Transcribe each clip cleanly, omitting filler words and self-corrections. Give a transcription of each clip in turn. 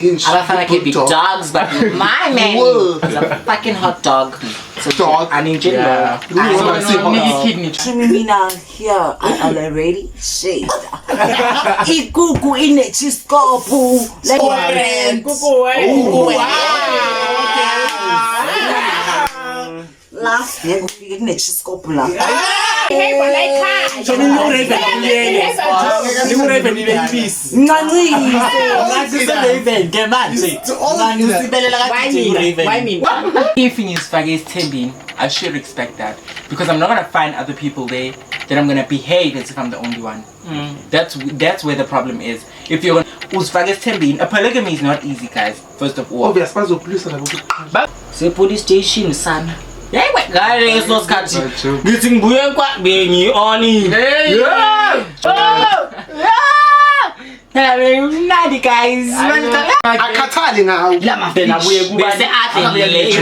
Abafana ke big dogs, but my man is a fucking hot dog. So Dog. I need you. Mina here I already said. Ikuku inechiskopu. Last year we inechiskopu la. So ni Raven yeye. Ni Raven ni babies. If in his faggot tending, I should expect that because I'm not gonna find other people there that I'm gonna behave as if I'm the only one. That's where the problem is. If you're gonna a polygamy is not easy, guys. First of all, Obvious, pas au plus on a beaucoup. Say police station, son. yeah, wait, guys, no sketchy. Getting buoyant, quite being you on it. Nadi guys. Akhathali ngawo. Then abuye kuba Bese athi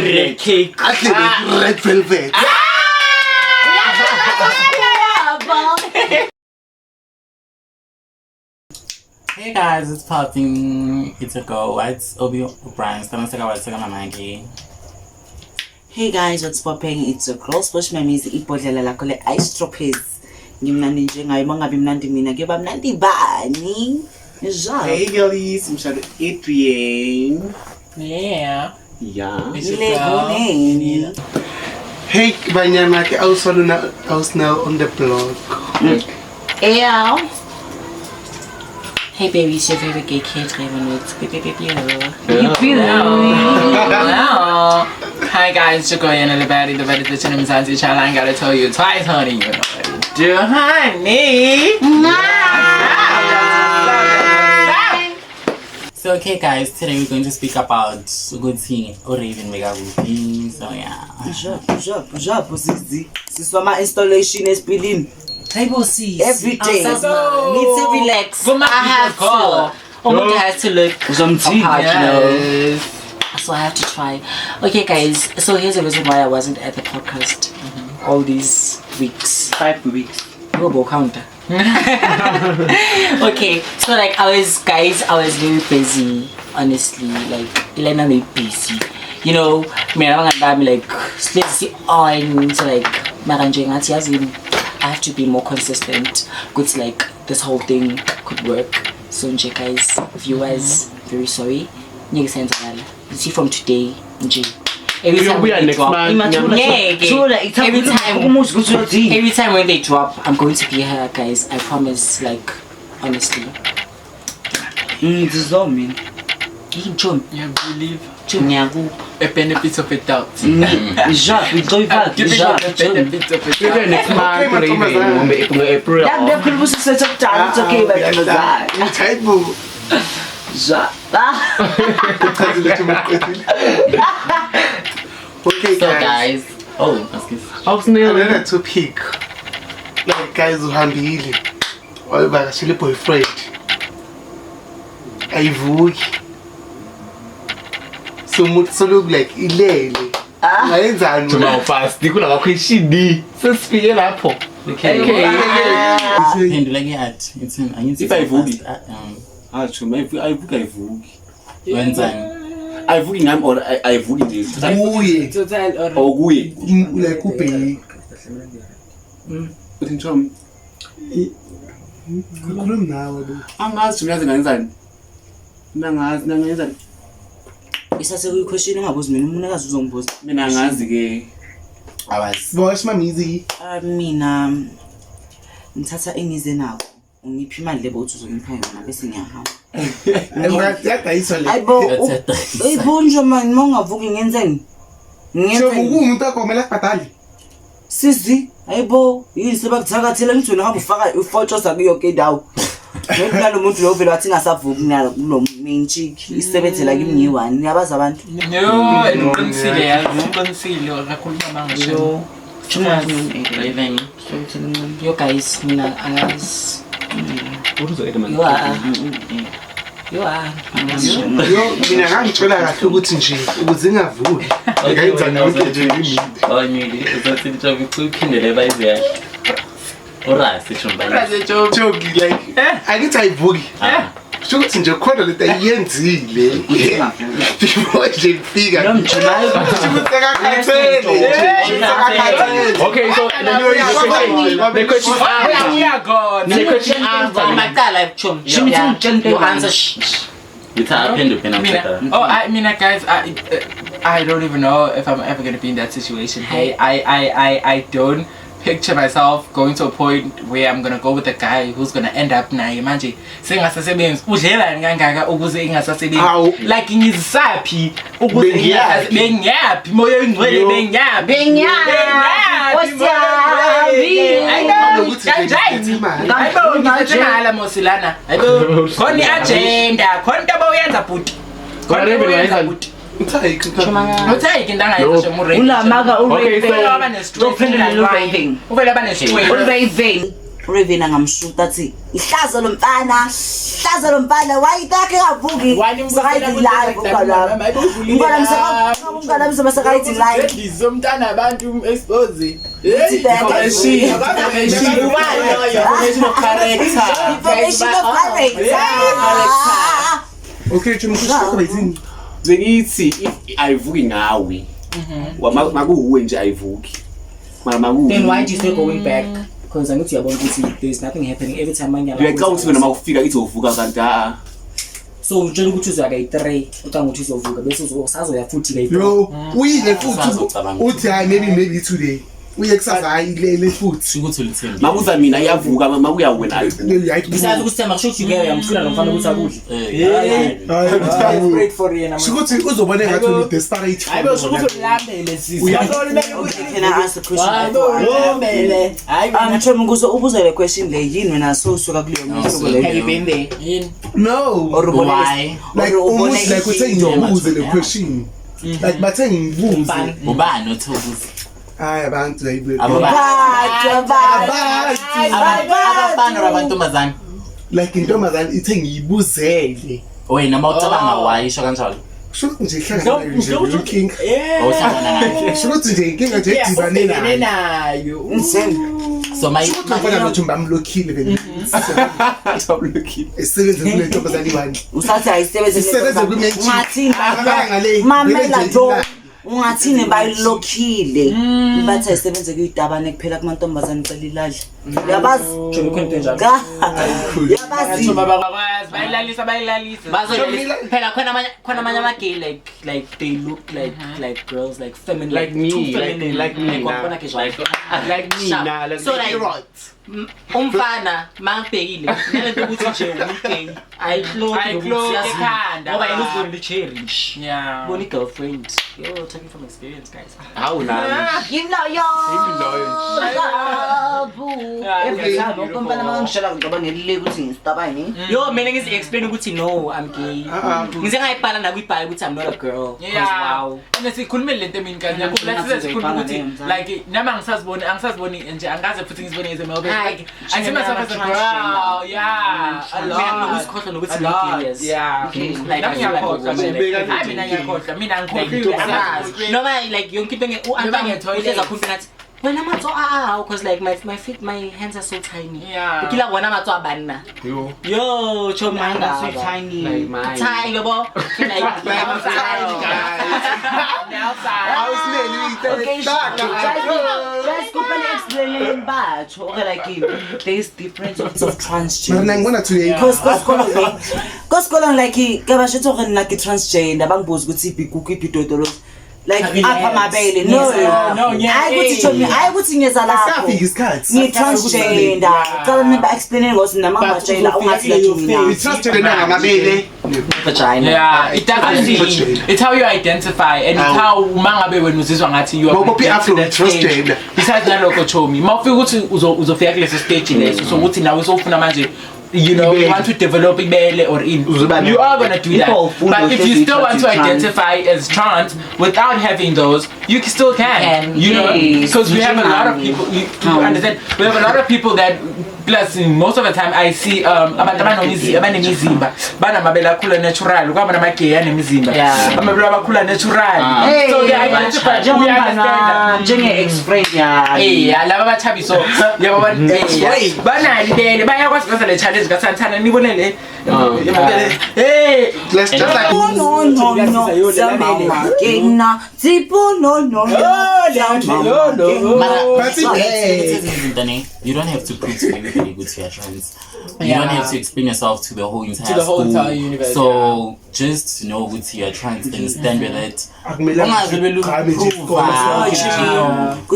red cake. Athi red velvet. Hey guys, it's popping. It's a go. It's Obi O'Brien. Hey guys, what's popping? It's a girl Splash Mamizi ibhodlela lakho le ice tropies. Ngimnandi njengayo mangabe mnandi mina kuba mnandi bani? Njalo. Hey girlies, mshado Adrian. Yeah. Yeah. Legoneni. Hey, banyana ke also now on the blog. Yeah. Hey baby, it's your favorite gay kid, Raven Woods. Hi guys, it's your girl Yana the baddie, the channel Mzanzi channel. I ain't gotta tell you twice, honey. You know what to do, honey. So okay guys, today we're going to speak about good thing or Raven Mega Roofing. So yeah. Job, Siswama installation is building. Every day. Need to relax. I have to. Umuntu has to look apart, you know. So I have to try. Okay, guys. So here's the reason why I wasn't at the podcast all these weeks. 5 weeks. Robo counter. Okay, so like I was very busy. Honestly, like Elena made busy. You know, I'm like sleepy on. So like, I have to be more consistent. Good, like this whole thing could work. So guys, viewers, very sorry. You see from today, every time when they drop, every time when they drop, I'm going to be here, guys. I promise. Like honestly. This is all mean. John, Yeah, believe John, a benefit of a doubt. Job, we do that. Job, a benefit of a doubt. Next month Raven, April. That people set up time. It's okay, but I'm that. Taibu. Okay So guys. guys, oh, excuse. Another topic. Like guys uhambile. Wabakashile boyfriend. Ayivuki. So look like ilele. Ayenzani? Tuma fast. Dikula bakwishidi. Sesifike lapho. Okay. Pendula ke at. It's in. If I vote. Chuma ayivuki ayivuki. Wenzani? Ayivuki nami or ayivuki nje. Uye. Or kuye. Like ubheki. Uthi Nchom. Kukhuluma nawe lo. Angazi Chuma ngenzani. Nangenzani. Isase kuyi question engabuzi mina umunikazi uzongibuza. Mina ngazi ke. Awazi. Boss mamizi. Mina ngithatha engize nawo. Ungiphi imali lebo uthi uzongipha yona bese ngiyahamba. Yadayiswa le. Ayibo. Ayibo nje manje mongavuki ngenzeni? So umuntu akomela kubhadali. Sizi, ayibo, yini sebakuthakathela ngithi wena hamba ufaka ifoto sakho yonke indawo. Ngeke lo muntu lo vele wathi ngasavuki nalo kulo main chick isebenzela kimi ngiyi1 niyabaza abantu. No, ngiqinisile yazi, ngiqinisile akakhuluma mangisho. Chuma Raven. Yo guys, mina angazi. You are. Yo mina ngangithola kahle ukuthi nje ukuze ingavuki. Ngayenzani ukuthi nje ngiminde. Awanyili, uzothi Nchom ukuphindele bayiziyahle. Orasi Nchom bayiziyahle. Joke like angithi ayivuki. Shukuthi nje khona lento ayiyenzile. Before nje ifika. Okay, so the question after. Macala chum. You answer I mean, guys, I don't even know if I'm ever gonna be in that situation. Hey, I don't picture myself going to a point where I'm gonna go with a guy who's gonna end up naye manje sengasasebenzi udlela ngangaka ukuze ingasasebenzi like ngizisaphi ukuze bengiyapi moyo ingcwele bengiyapi ayibona mosilana ayibo khona agenda khona into abayenza bhuti khona abayenza bhuti Utayiki ndangayisho murate. Ulamaka Raving angamshuta athi ihlazo lomfana wayitake kavuki sakayithi live ukala ngibona msakayithi live ngizomntana abantu expose Okay, chumshaka Zengithi if ayivuki ngawe makuwe nje ayivuki then why do you still going back? Because angithi uyabona ukuthi there's nothing happening every time manje uyaqala ukuthi wena makufika izovuka kanti so utshela ukuthi uzoya kayi3 ucanga ukuthi uzovuka bese usazoya futhi kayi yo uyile futhi uthi hayi maybe today uyekusasa ayilele futhi ukuthi ulithemba makuza mina iyavuka makuya wena ayivuka bisazi ukuthi sema shothi ngeke uyamfuna nomfana ukuthi akudle great for yena shukuthi uzobona ngathi uni desperate hayibo shukuthi ulambele sisi can I ask a question Choma nguzo ubuze le question le yini wena so usuka kuleyo mhlobo le have you been there no why like almost like uthi ngibuze le question like bathe ngibuze ubani othobuza hayi abantu layibe abafana nabantomazana like intombazana ithe ngiyibuzele wena mawucabanga wayisho kanjalo shukuthi nje ihlangana nje looking awuhlangana naye shukuthi nje inkinga nje idibane nayo so my mfana nothi bamlokhile vele esebenze kule ntombazana ibani usathi ayisebenze ngathi mamela do ungathini bayilokhile bathi ayisebenze kuyitabane kuphela kumantombazana celilala yabazi yabazi bayilalisa phela khona amanye amagay like they look like girls like feminine like me like me so like umfana mangibhekile nalento ukuthi nje umgay ayiclose ekhanda ngoba yena uzibona cherish yeah bona girlfriend yo talking from experience guys hawu nami you know yo yo mina ngizi explain ukuthi no I'm gay ngize ngayibhala na kuyibhala ukuthi I'm not a girl wow nesikhuluma lento mina kanti yakho sikhuluma ukuthi like nama angisaziboni nje angaze futhi ngizibone as a male like I see myself as a girl yeah a lot ukusikhohlwa nokuthi ngiyes yeah like mina ngiyakhohlwa mina ngikhohlwa noma like yonke into uhleza khuluma nathi wena matso because like my hands are so tiny ukila bona matso abanna yo chomanga so tiny tiny yabo like let's go and explain in batch okay like there's different sorts of transgender mina ngibona today cause like ke ba shitso re nna ke transgender bangibuza ukuthi ibigugu ibidodolo like apha mabele no ayikuthi ngeza lapho ni transgender cala niba explain ngosi nama ngajela ungathi la mina transgender ngamabele vagina yeah it doesn't it's how you identify and it's how mangabe wena uzizwa ngathi you are transgender besides naloko chomi mawufika ukuthi uzofika kulesi stage leso so ukuthi nawe usofuna manje you know you want to develop ibele or in you are going to do that but if you still want to identify as trans without having those you still can you know because we have a lot of people you understand we have a lot of people that plus most of the time I see abantu abanemizimba banamabele akhula natural kwaba namagay anemizimba amabele abakhula natural so they identify we understand njenge explain ya laba bathabi so yabo banali bele bayakwazi ukwenza le challenge kaSanthana nibone le let's just like you don't have to prove to everybody good to your trans. You don't have to explain yourself to the whole entire universe. So just know good to your trans, then stand with it. Because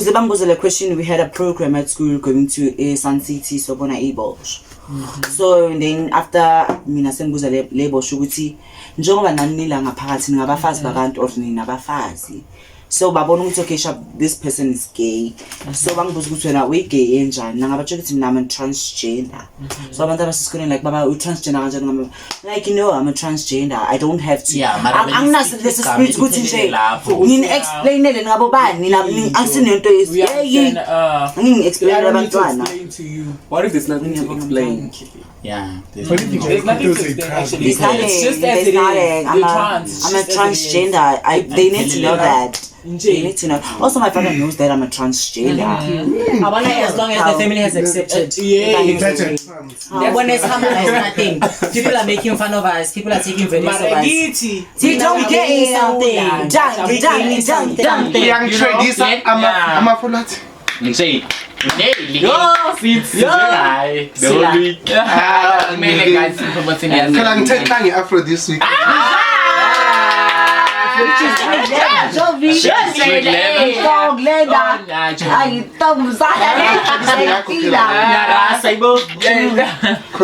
the bamboo question, we had a program at school going to Sun City, so bona e-bosh. So then after mina sembuza le bosh ukuthi njengoba nanila ngaphakathi ngabafazi bakantu or ninabafazi. So babona ukuthi okay sharp this person is gay. So bangibuza ukuthi wena we gay enjani nangabatsho ukuthi mina I'm transgender. So abantu abasisikoleni like baba u transgender kanjani like you know I'm a transgender. I don't have to. Anginaso lesi spirit ukuthi nje ngini explainele ngabo bani angisinento ngini explain abantwana. What if there's nothing to explain? Yeah. There's nothing to explain actually. It's just as it is. I'm a transgender. They need to know that. They need to know. Also, my father knows that I'm a transgender. As long as the family has accepted. When it's nothing. People are making fun of us. People are taking videos of us. You don't get something. Done. Young tradies, I'm a full lot. Afro this week.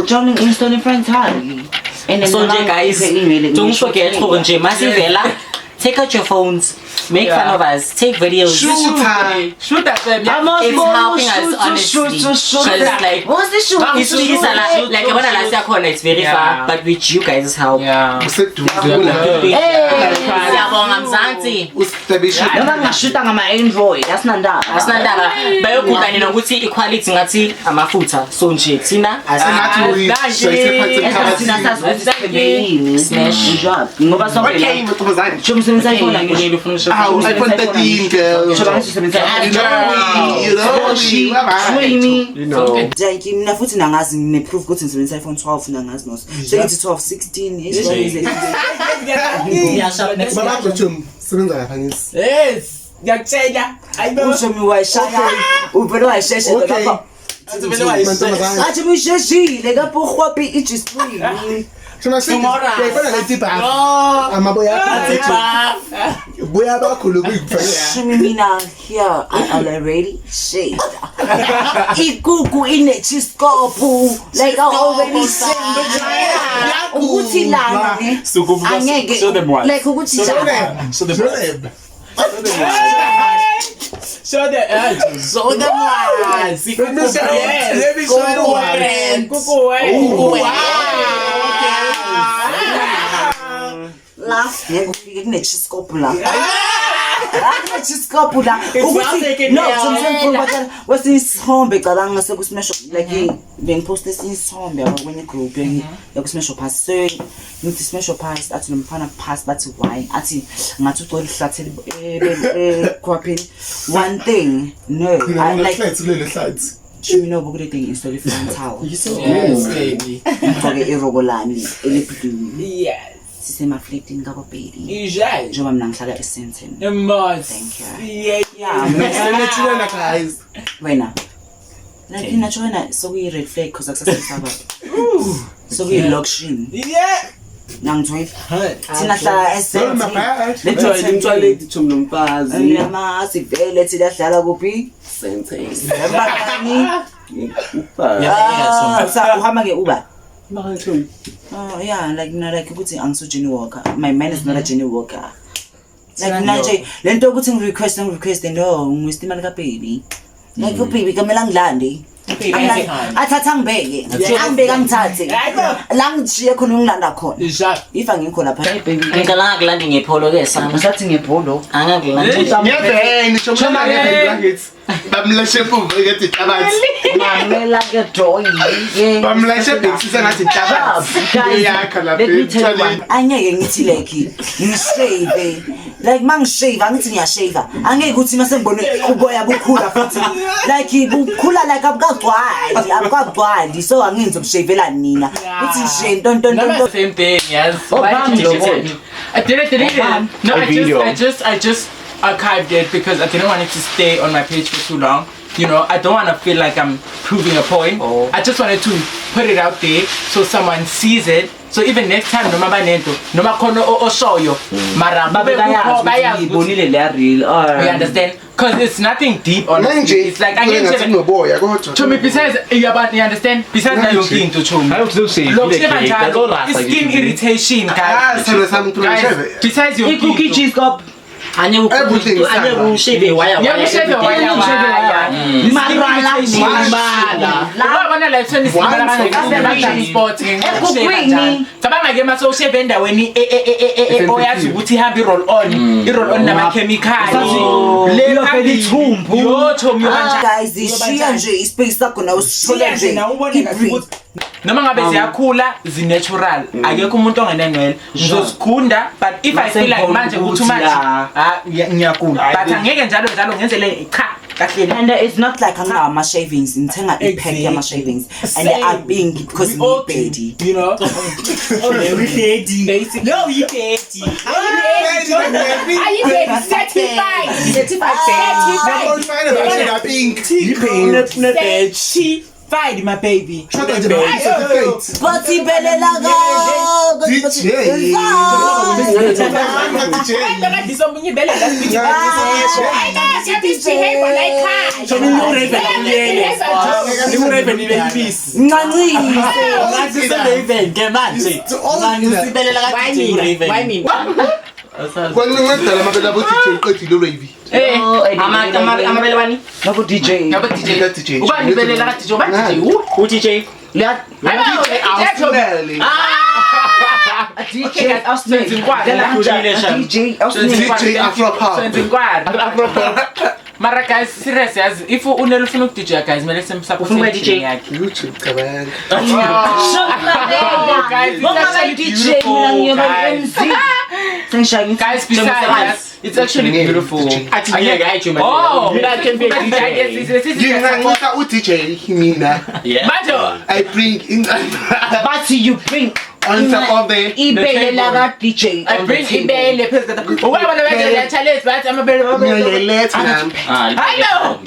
Joining Instant Friends Harry. So guys, don't forget Masivela. Take out your phones, make fun of us, take videos. Shoot at them. It's helping us honestly. Because like, what's the shoot? It's really like when I last year it's very far, but with you guys' help. Yeah. I'm Zanti. Android. That's not that. Bayokudani nokuthi equality ngathi amafutha. So nje thina smash job. Ngoba sonke iPhone 13 girl. You know. Like mina futhi nangazi ngineproof ukuthi ngisebenzisa iPhone 12 nangazi noso. So ngithi 12 16 sebenza lapha ngisi. Yes. Ngiyakutshela. Usho mi washaya. Uvelo washeshe lapha. Athi misheshile kapho khwapi ijispring. Shona sifana letipa. Amaboya akho. Boya bakho lokuyikufanele. Mina here I already said. Igugu inechiskopu like I already said. Ukuthi lana ne. Angeke like ukuthi lana. So the Show the last ngeke kunechiskopu la. Chiskopu la. Ukuthi no something what's isihombe cabanga sekusimesho like bengiposte isihombe kwenye group yakusimesho pass so ngithi simesho pass athi nomfana pass bathi why athi ngathi ucela ihlathele kwapheni one thing no I like you know ukuthi thing is very fun towel yes baby ngoke irobolani eliphudu yes sisemaflecting ngabo baby ijay njengoba mina ngihlala eSenton thank you yeah guys wena like inachona so we red flag cause akusasaba so we loction yeah nangithoyi thina hlala eSenton Let's thumb nomfazi. yama sivele thina hlala kuphi Sentence. embakani uhamba nge-Uber yeah like ukuthi angiso Jenny Walker my man is not a Jenny Walker like nanje lento ukuthi ngirequest no ngwista imali ka baby like baby kamela ngilande athatha ngibeke angibeka ngithathe la ngishiye khona ngilanda khona ifa ngikho lapha baby ngicela kulandi ngepolo ke sana usathi ngepolo angakulandi ngiyabhena choma ngeke blankets Bamlashe mpuvu ngethi hlabathi. Mamela ke joy ke. Bamlashe bhekisisa ngathi hlabathi. Yakha lapha. Let me tell you one. Angeke ngithi like ngishave. Like mangishave angithi ngiyashave. Angeke ukuthi mase ngibone uboya bukhula futhi. Like bukhula like abukagcwali. So angenzi ukushavela nina. Uthi nje ntonto. Same thing, yes. I didn't. No, I just archived it because I didn't want it to stay on my page for too long. You know, I don't want to feel like I'm proving a point. I just wanted to put it out there so someone sees it. So even next time, no matter nento, no matter or show you, you understand? Because it's nothing deep on it. It's like I get no boy. I go to me. Besides, you understand? Besides, I don't into chum. It's skin irritation, guys. Besides your cookie cheese cup. Everything. Shave wire. Guys, zishiya nje ispace sakho nawe sithola nje. Noma ngabe ziyakhula zinatural akekho umuntu ongenenwele ngizosikhunda but if I feel like manje too much ngiyakula but angeke njalo ngenzele cha kahle. And it's not like ama shavings ngithenga ipack yama shavings and they are being because me baby, you know. We dating basically. No, you dating. Are you dating? Certified. Certified, my baby. Bati belelaga. Mara guys, serious as if you unelufuna DJ guys, mele semsapho DJ yakhe YouTube kabanga. Oh guys, it's actually beautiful. Guys, besides, it's actually beautiful. Oh, I can be a DJ. I guess mina. I bring in. But you bring on top of the eBay laga DJ. I bring eBay le president. Oh, I want to make a challenge, but I'm a bit of I know.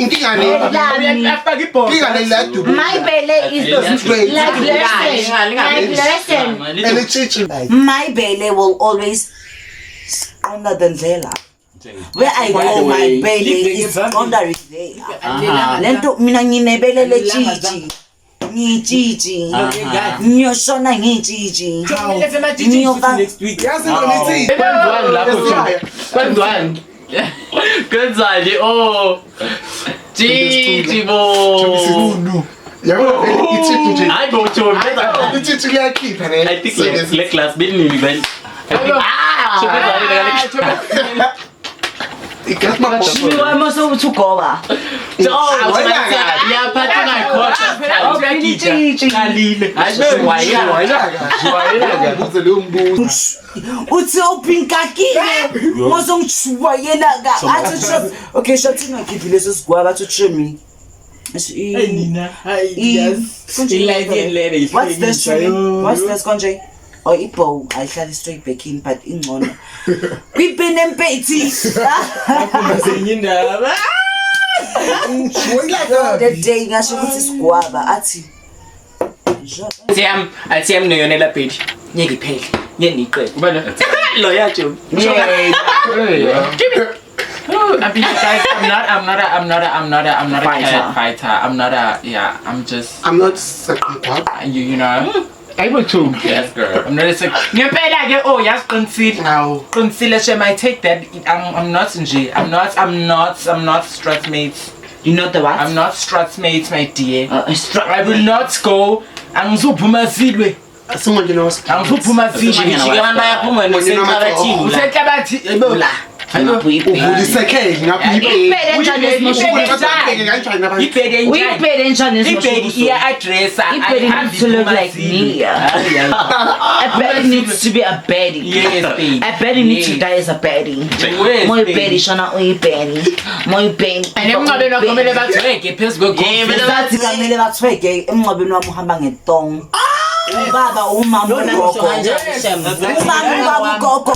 My belly is like my belly will always under the Ndlela. Where I go, my belly is under Ndlela. Lento mina nginebele le chichi. Ngijiji. Ngiyoshona ngijiji. Next week. Good side. Oh, Gigi bo. I go to I think like class building event. I must over to go. What's open kaki? Mozong chua yena. Okay, shutting my kid. Let's just go about to trim me. What's this? What's this, Conjay? Oh, Ipo, I shall straight back in, but in honor. We've been in Betty. The day I should put this guava at you. I see him no yonela page. Nearly pay. Nearly great. Lawyer Joe. I mean, guys, I'm not a fighter. I'm just. I'm not second you know. Able to. Yes, girl. I'm not a second. You better like oh yes, conceal now. Conceal might take that. I'm not in G. I'm not Strathmates. You know the what? I'm not Strathmates, my dear. I will not go. I'm so Pumazilwe. Someone you know. I'm so Pumazilwe. uvulisekele ngapha Ibhede enjani esimosheleni? Uyibhede enjani esimosheleni? iya-addressa Ibhede needs to look like me. A baddie needs to be a baddie. Yes, babe. A baddie needs to die as a baddie. Yes, Moy babe. baddie shona uyibaddie. Moy baddie. And emncwabeni wakho kumele bathweke phezu kwegolf. Bathi kamele bathweke emncwabeni wami uhamba ngetong. Ubaba umama ugogo. Umama ubaba ugogo.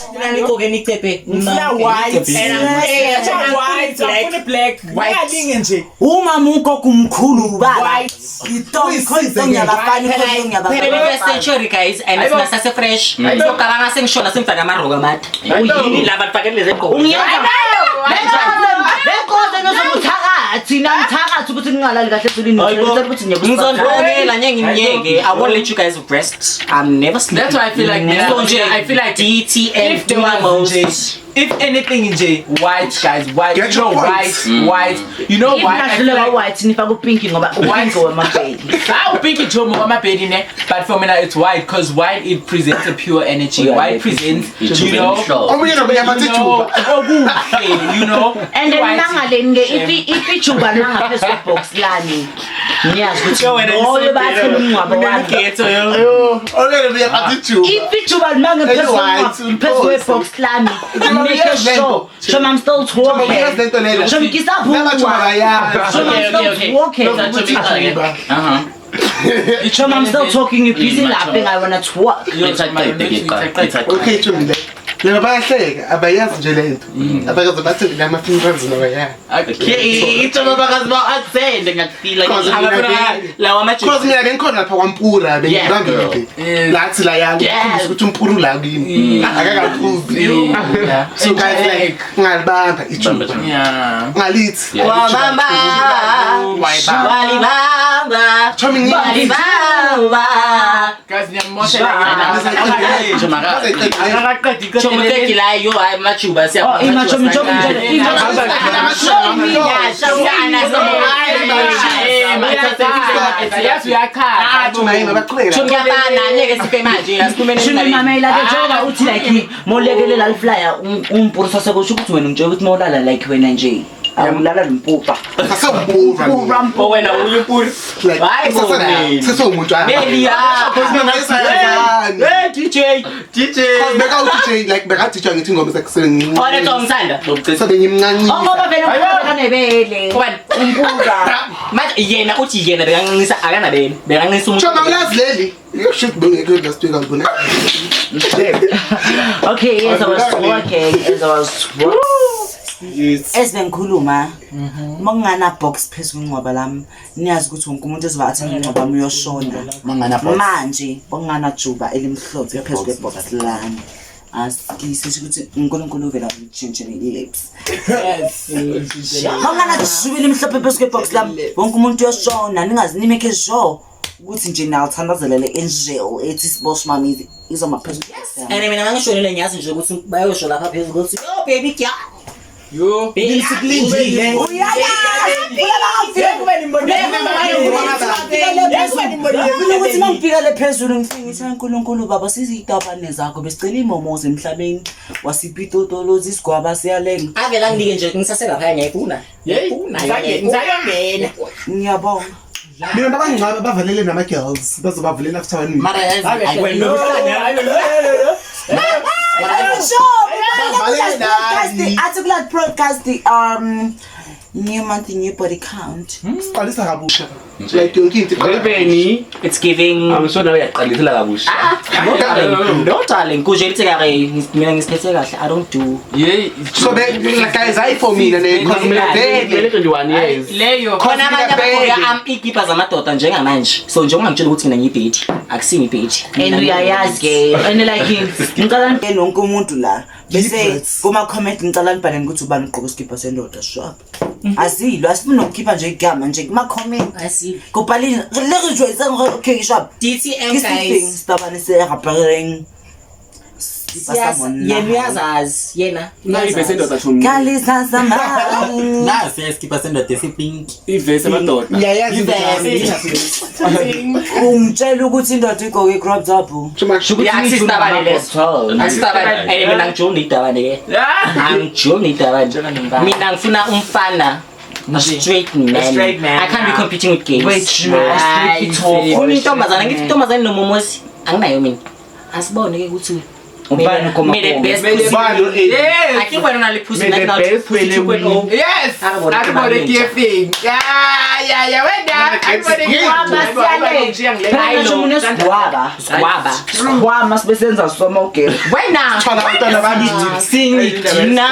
Umama ugogo umkhulu ubaba. Itong yabafana itong yabafana. Phela century guys and it's nasase fresh. Sokabanga sengishona sengifaka amarogo amade. Uyini laba bafakele lezi egqoko. Bekoze nozomuthakathi namthakathi ukuthi ningalali kahle esulini ukuthi Ngizondlela nyenge I won't let you guys rest. I'm never sleeping. That's why I feel like DTF if there was if anything nje white guys white Get you know your white points. white you know white I feel ifnadluleka like white nifaka upinki ngoba upinki wamabhedi I pink it jomo amabhedi ne but for me now it's white because white it presents a pure energy white presents you know you know and then nangaleni ke ipijuba nangaphezu kwebox lani niyazi ukuthi oyo bathela umngcwabo wakhe ipijuba nangaphezu kwebox lami make sure I'm still talking I'm still talking, you're busy laughing, I wanna talk. Okay, Chumile. Lena bayahleka abayazi nje lento. Abakaze bathi lama funerals noma ya. Okay, itsho bakazi ba atsende ngakufila lawa amaji. Because mina bengikhona lapha kwaMpura bengibambile. Lathi la yami ukuthi uMpuru la kimi. Akakaphuphi. So guys like ngalibamba ijuba. yeah Ngalithi. Wabamba. Walibamba. Walibamba. guys nyamosha Chomekelayo ay machuba siya. yes we are car Tunaima bakhwela. Chomekana nyeke sipe manje asikumene Mamela ke njengoba uthi like molekelela flyer umpurisa sekusho ukuthi wena nje ukuthi mawulala like wena nje awulala Limpopa Asabuva. wena uyumpuri. Like sesomuntu Melia. Hey DJ. beka uthi like beka DJ ngithi ngoma sekuseni. Ore tomsanda. Sabe ngimncane. ngoba vele kanebele Umpura. Manje yena uthi yena bekanqisa akanabeni. Bekanqisa umuntu. Choma ulazi leli. You should bring it last week album. okay as I was esibengikhuluma mangana box phezulu ngcwaba lami niyazi ukuthi wonke umuntu eziva athanda ngcwaba wami uyoshona manje bongana juba elimhlophe phezulu kwebox lami asikise ukuthi uNkulunkulu uvela utshintshe lips mangana juba elimhlophe phezulu kwebox lami wonke umuntu uyoshona ningazi nimeke sure ukuthi nje nalithandazelele angel ethi sibosh mami izomaphezu and mina mangishonile ngiyazi nje ukuthi bayosho lapha phezulu ukuthi yo baby girl yo Bilisiklindile. Ukuthi mangifika le phezulu ngifike uNkulunkulu baba sizidabane zakho besicela imomozo emhlabeni wasipitotolozi isigwaba siyalenga. avela ngike nje ngisase lapha ngiyayifuna. ngizayongena Ngiyabonga. Mina babangcaba bavalele nama girls bazobavulela after 1 week. Mara Articulate broadcast new month new body count. Qalisa kabusha. Like yonke into Oliveni it's giving angisona uyaqalisela kabusha. no darling kuje lithi kare mina ngisiphethe kahle I don't do yeah so like guys I for me because mina Vele 21 years. leyo khona abanye abakhona ikipa zamadoda njengamanje so nje ungangitshela ukuthi mina ngiyibhedi akusimi ibhedi And uyayazi ke and like ngicala ke nonke umuntu la bese kuma comment ngicala nibhale ukuthi ubani ugqoka iskipa sendoda shop asilo asifuna ukukhipha nje igama nje kuma comment asi kubhalile le rejoice okay shop DTM guys stabane se rappereng yena uyazazi yena ivesi endoda tsho Kalisa samani. Nasi eskipa sendoda esipink. ivesi amadoda Ngiyayazi Ungitshela ukuthi indoda igqoke crop top. Asistabane leso asistabane mina ngijoni idabane ke angijoni idabane mina ngifuna umfana a straight man. I can't be competing with gays. Wait, Funa intombazana ngithi intombazana nomomosi anginayo mina asibone ke ukuthi Ubani koma the best Balo I think wena unaliphusini like now Yes, akubone kefing. Yeah, wenda. Akubone Squama sibesenza soma ugere. wena Thwala abantwana ababili. singidina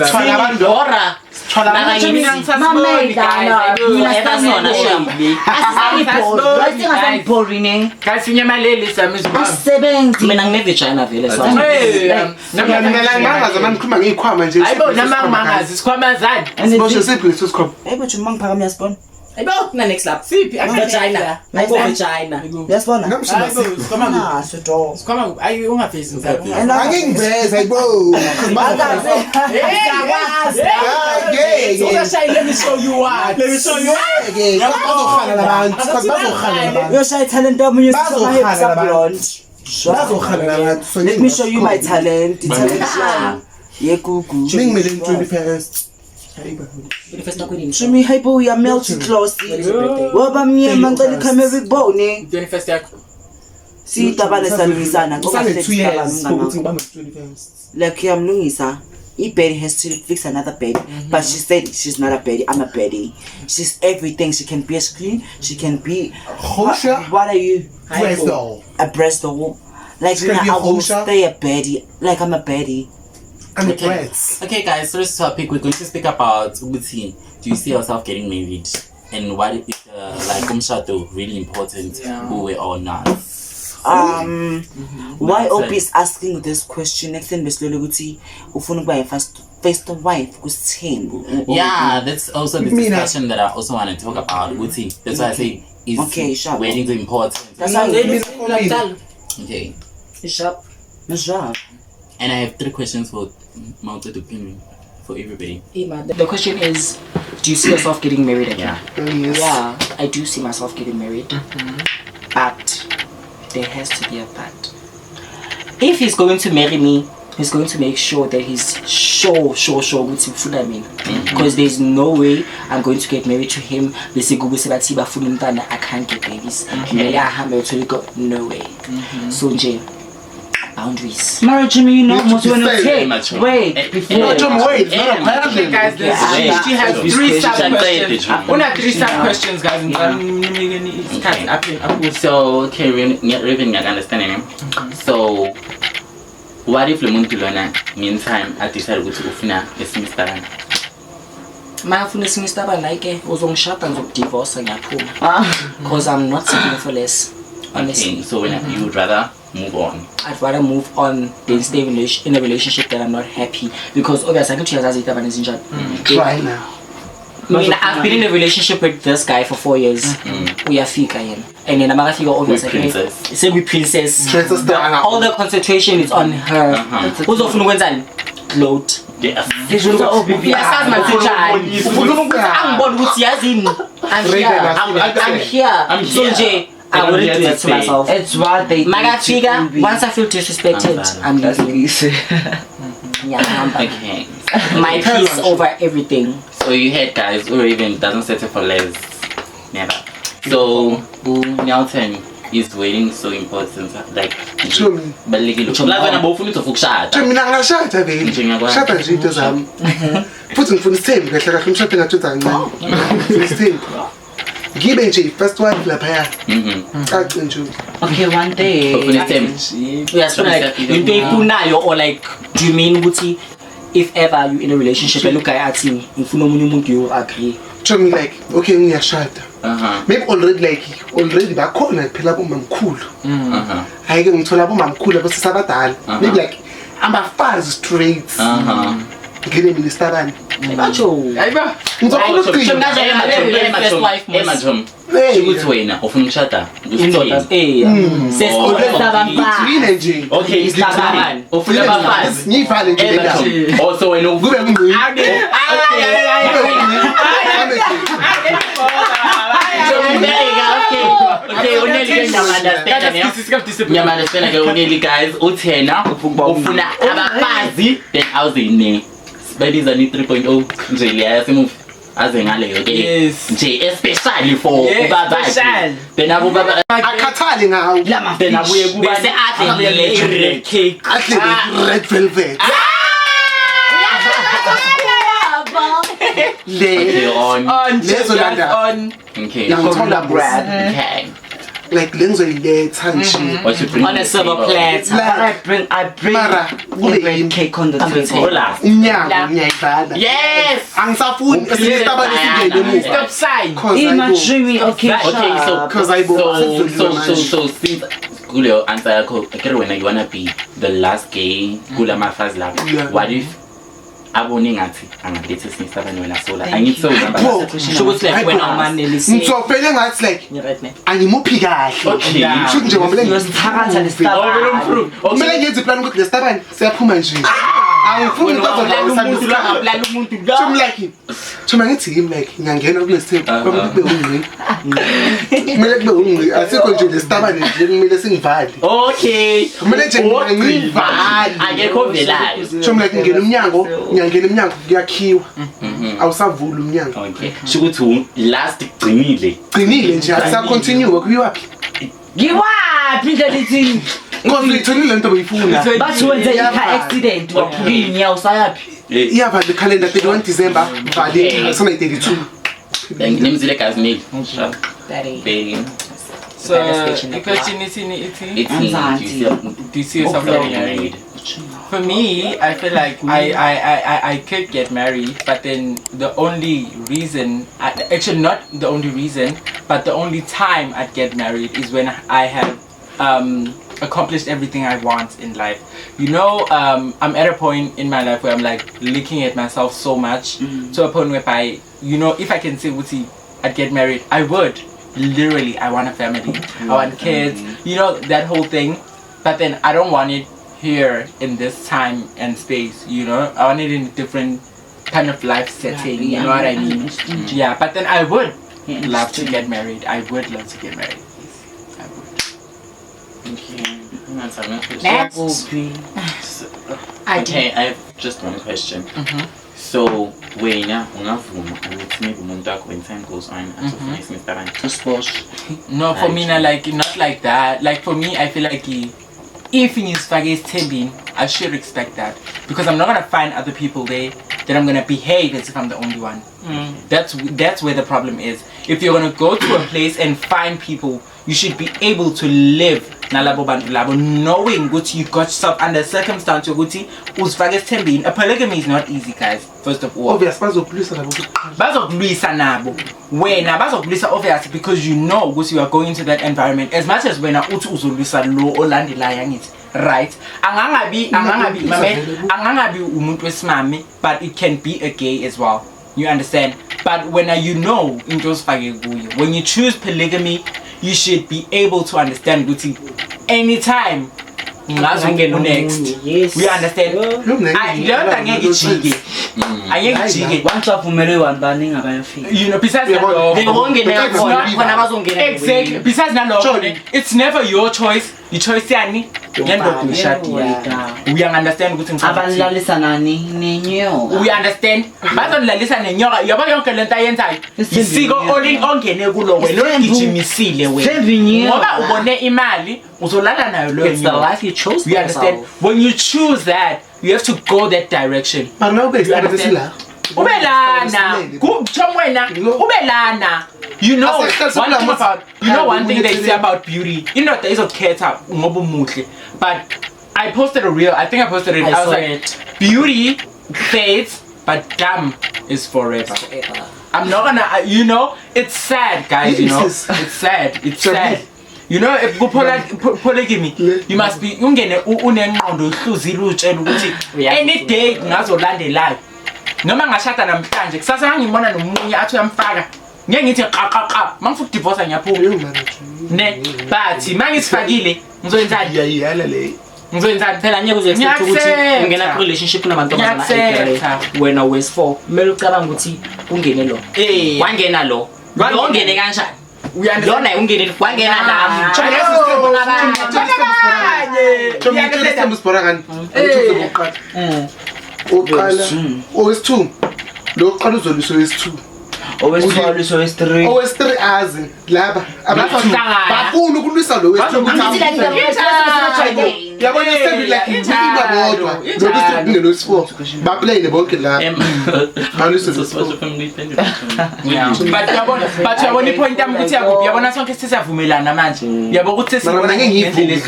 Thwala abantu. Dora Thwala abantu. mina ngine-vagina vele so Ngiyalangaza manje ngikhuluma ngezikhwama nje. Ayibona mangamangazi sikhwama zani. Siboshe siphi leso sikhwama? Hey but mangiphakamya sibona. ayibona next lap Siphi vagina vagina Uyasibona? Ngamshila siphi? Ah, so sikhwama ayi ungafezi ngizakho. Angingiveza ayibo. Let me show you what. Bazokhana labantu. Bazokhana labantu. Uyoshaya talent yami Bazohala blonde. Bazokhana labantu. Let me show you my talent. Talent yami. Yegugu. Ngimele 21st. Show me hey boy, I'm melting close. Woba mnyema ngicela ikhamera ikubone. 21st yakho. Sitabane sanibisana ngoba Sane 2 years ngicela ukuthi ngibambe 21st. like yamlungisa. Betty has to fix another bed, but she said she's not a Betty. I'm a Betty. She's everything. She can be a screen. She can be. Hosha. What are you? Breast doll. A breast doll. Like She can be a I will Hosha. stay a Betty. Like I'm a Betty. I'm a Okay. breast. Okay, guys, first topic we're going to speak about Ubuti. Do you see yourself getting married? And what is like umshado really important? Who we or not? Why Opie is asking this question? Next time, Beslo Luguti, ufuna kuba first wife kusithembu. Yeah, that's also the discussion that I also want to talk about. Ubuti. That's why I say is Okay, sure. weddings important? That's how Okay. Bishop Najab. And I have 3 questions for mounted opinion for everybody. the question is, do you see yourself getting married again? Yeah. Yeah, I do see myself getting married, but there has to be a but. If he's going to marry me, he's going to make sure that he's sure with him, I mean, because there's no way I'm going to get married to him. I can't get babies. No way. So Jane, boundaries. Marriage me, you know, most when Say okay. mature. Wait, before. No, John, wait. It's not a Okay, question. guys, she has 3 sub-questions. Una 3 sub-questions, guys. So, okay, Raven, I understand him. So, what if Lemuntu Lona, meantime, I decided to ufuna esimistana? Mafuna simistaba like uzongishada ngizodivorce ngiyaphuma because I'm not settling for less. Honestly. Okay, so when you would rather move on. I'd rather move on than stay in a relationship that I'm not happy because obviously I can tell you that Try now. I mean, I've been in a relationship with this guy for 4 years. We are fika yen. And then I'm figure obviously princess. say we princess. Princess Diana. All the concentration is on her. Who's often went and load. Yes. I'm here. So Jay, I wouldn't do that to myself. It's what they Magafiga, once I feel disrespected, I'm leaving. Yeah, Okay. my peace over everything. So you heard, guys, or even doesn't settle for less. Never. So, Nelton is waiting so important. Like, Chumi. Mina ngashada vele. Shada nje into zami. Futhi ngifuna isithembu kahle kahle umshado engathutha kancane. Isithembu. Ngibe nje first wife lapha ya. Caci nje. Okay, one day. Yes, like, into ifunayo or like, do you mean ukuthi if ever you in a relationship and look at athi ngifuna omunye umuntu you agree? Chumi like okay ngiyashada. Maybe already bakhona phela bomamkhulu. Ayike ngithola bomamkhulu abasabadala. Maybe like abafazi straight. ngene mina istabane Bacho. Ayiba. ngizofuna ukugcina Emathom. Ukuthi wena ufuna ukushada Indoda. ngine nje Okay, Istabane. ufuna abafazi. ngiyibhale nje le ndawo Also wena kube ngqi Okay, uneli ke uneli guys uthena ufuna abafazi then awuzine babiza ni 3.0 nje leya semuvi aze ngaleyo ke Yes. nje especially for Yeah, ubaba special. then abubaba akhathali ngawo then abuye kuba Bese adle le cake. ahle red velvet le On Lezo landa. on. okay ngithola bread okay like lengizoyiletha nje what you bring On a silver platter. I bring Mara, kube red yini? cake on the table. hola umnyango ngiyayibhala yes angisafuni esistabane singene emuva Stop sign. Imagine okay. okay so because so since kuleyo answer yakho akere wena you wanna be the last gay kula mafazi lapho Yeah. what if abone ngathi angalethe sinisabani wena sola angithi so Bro, Sho ukuthi like wena umanelisi. ngizopele ngathi like You right man. angimuphi kahle Okay. shuthi nje ngomle Ngiyosithakatha lestabane. kumele ngenze plan ukuthi lestabane siyaphuma nje angifuni Lala umuntu lo. Chum like chuma ngithi yimi like ngiyangena kulesithembu kwamele kube ungqi kumele kube ungqi asikho nje lestabane nje kumele singivale okay kumele nje ngivale akekho velayo chum like ngena umnyango ngiyangena umnyango kuyakhiwa awusavula umnyango okay shukuthi last gcinile gcinile nje akusacontinue kuyiwaphi Ngiwaphi indlela ithini? ngoba uyitholile lento bayifuna Bathi wenze i-car accident waphuka inyawo sayaphi? iyavala ikhalenda 31 December vale sona 32 ngimzile gazimile Daddy. baby So the question is in it. it's Do you see yourself getting married? For me, I feel like I could get married, but then the only reason, actually not the only reason, but the only time I'd get married is when I have accomplished everything I want in life. You know, I'm at a point in my life where I'm like looking at myself so much to a point where you know, if I can say, Wuti, I'd get married, I would. Literally, I want a family. I want kids. You know, that whole thing. But then I don't want it here in this time and space, you know. I want it in a different kind of life setting, you know what I mean? Yeah, but then I would love to get married. I would love to get married. Yes, I would. Okay, I have just one question. So wena ungavuma ukuthi maybe umuntu wakho when time goes on asofuna isinistabane No, for me, not like that. Like for me, I feel like if ngisifake isithembini, I should respect that because I'm not gonna find other people there that I'm gonna behave as if I'm the only one. That's where the problem is. If you're gonna go to a place and find people, you should be able to live nalabo bantu labo, knowing ukuthi you got yourself under circumstance yokuthi uzifake isithembini. A polygamy is not easy, guys. First of all, obvious bazokulisa nabo bazokulwisa nabo wena bazokulwisa obviously because you know ukuthi you are going into that environment as much as wena uthi uzolwisa lo olandelayo angithi right angangabi umuntu wesimami but it can be a gay as well, you understand, but when you know into osifake kuyo, when you choose polygamy you should be able to understand ukuthi anytime ngazongena next. Yes. We understand. Leyonto angeke ijike. Angeke ijike. Once wavumele wandani ngabayofika. You know, besides exactly. Besides nalokho, it's never your choice. The choice yani yendoda ushadile. We understand ukuthi Abanilalisa nani nenyoka. we understand. Bazonilalisa nenyoka. Yabo yonke lento ayenzayo. Isiko ongene kulo wena ogijimisile wena. Ngoba ubone imali uzolala nayo lo. It's the life you chose. We understand. When you choose that, you have to go that direction. but now base la Ubelana. Ubelana. You know one thing they say about beauty. You know there is a keta ngoba umuhle. But I posted a reel. I think I posted it. I was like, beauty fades, but damn is forever. I'm not gonna. You know, it's sad, guys. You know, it's sad. It's sad. You know, if go polygamy, you must be ungene unengqondo uhluzile utshela ukuthi any day ngazolandela noma ngashada namhlanje kusasa ngangibona nomunye athi uyamfaka ngeke ngithi qa mangifuna ukudivorce ngiyaphuma ne but mangisifakile ngizoyenzani iyayala le ngizoyenzani phela ngeke uze expect ukuthi ungena ku relationship namantombazana ayigere wena wes4 kumele ucabanga ukuthi ungene lo wangena lo ungene kanjani uyandona ungene wangena la uqala owes2 lo qala uzoliswa wes2 owes2 owes3 owes3 azi laba bafuna ukulwisa lo wes2 yabona sebi like intima bodwa lokuse ngelo4 ba play bonke la balwisa Social family friend. but yabona ipoint yami ukuthi yakuphi yabona sonke sesiyavumelana manje yabo ukuthi mara ngeke ngiyivumi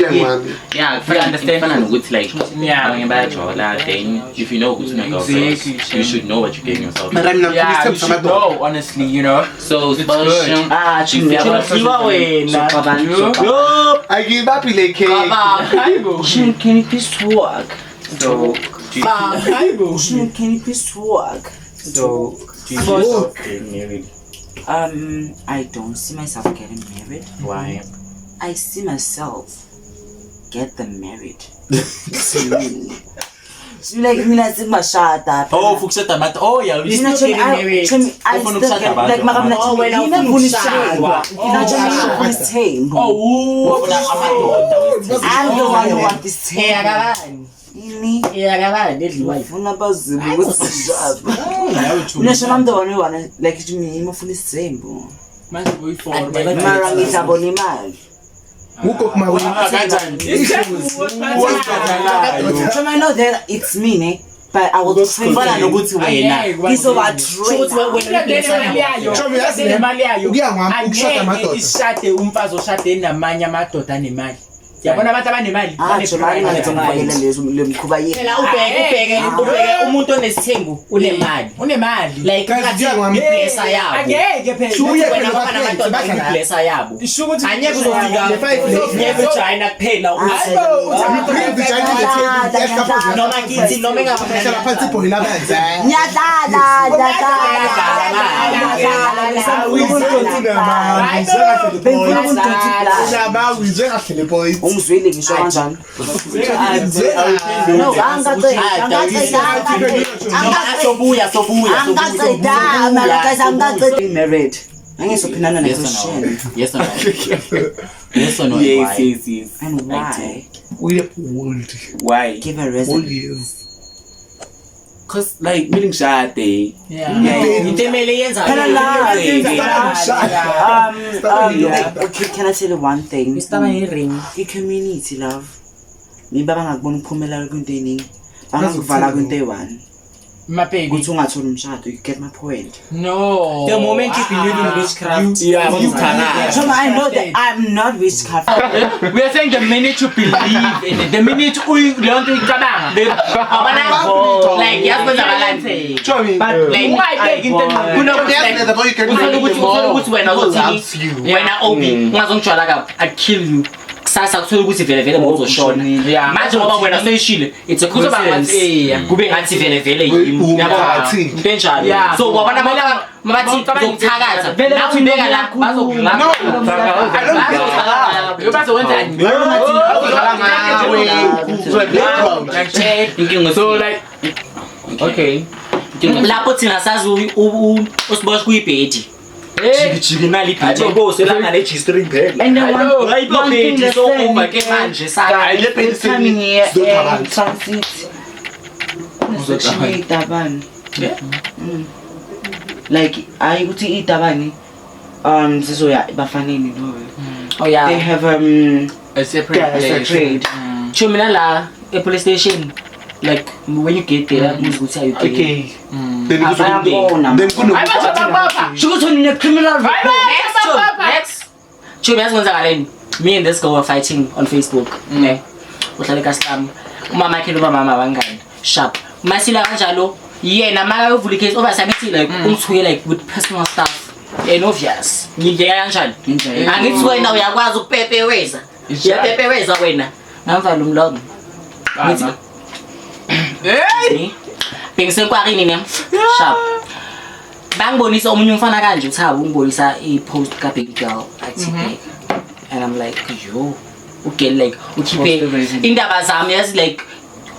Yeah, I understand. Fana nokuthi like abanye bayajola then if you know ukuthi girlfriend you should know what you're getting yourself. mara mina yeah, you should know, honestly, you know. So special. chimba wena ayibaphi le cake Shin, can you please work? So Shin, can you please work? do you see yourself getting married? I don't see myself getting married. Why? I see myself get them married. So like mina singmashada. Oh, fukushada mata. Oh, yeah, we Mina still getting married. I still get like makamna chimi. Oh, I'm the one who wants this team. Ufuna bazimu kusijaba. Mina I'm the one who wanna like me ngifuna isembo. Manje boyfriend Mara ngizabona imali. Uko kuma I know that it's me, ne? But I will train. fana nokuthi wena angeke ishade umfazi oshade namanye amadoda anemali yabona abantu abanemali lemkhuba yethu. phela ubheke umuntu onesithengu unemali like iblessa yabo angeke phela wena ngoba namadoda iblessa yabo angeke uzofika China kuphela noma kithi noma ungizwile ngisho kanjani? No, angaqeda married. Angisophindana nequestion. Yes or no? Yes or no? Yes. And why? Why? Give a reason. Cause like meaning shade. intemele yenza Okay, can I tell you one thing? Mr. Ring The community, love. Miba bangakubona ukuphumela kwinto eningi. Bangakuvala kwinto eyi-one. baby. Kuthi ungatholi umshado, you get my point. No. the moment you believe in witchcraft So I know that I'm not witchcraft. We are saying the minute you believe in it, the minute you learn to cabang, like yazi wena obi ungazongijwala kabi I'd kill you sasa kuthola ukuthi vele mawuzoshona manje ngoba wena soyishile it's a coincidence kube ngathi vele yimi yabona into enjalo so wabona mabathi ukuthakatha nawe ubeka la bazowenzani so like okay lapho thina sazi usibosh kuyibhedi jiki imali ibhedi bose la ngale G-string bag And then one thing bhedi so over ke manje saka coming here and transit. Section itabani. Like ayikuthi itabani sizoya bafanele no. oh yeah They have a separate trade. chumina la a police station like when you get there ukuthi are you okay then kuno criminal next chumi yazi me and this girl were fighting on Facebook ne uhlale kaslam umama yakhe nomama bangani sharp masila kanjalo yena maka uvula case over sangithi like ungithuke like with personal stuff and obvious ngiyeka kanjani angithi wena uyakwazi ukupepeweza uyapepeweza wena ngamvala umlomo ngithi bengisenkwarini ne sharp bangibonisa omunye umfana kanje uthaba ungibonisa i-post ka-baby girl athi like and I'm like yo ugel like ukhiphe indaba zami yazi like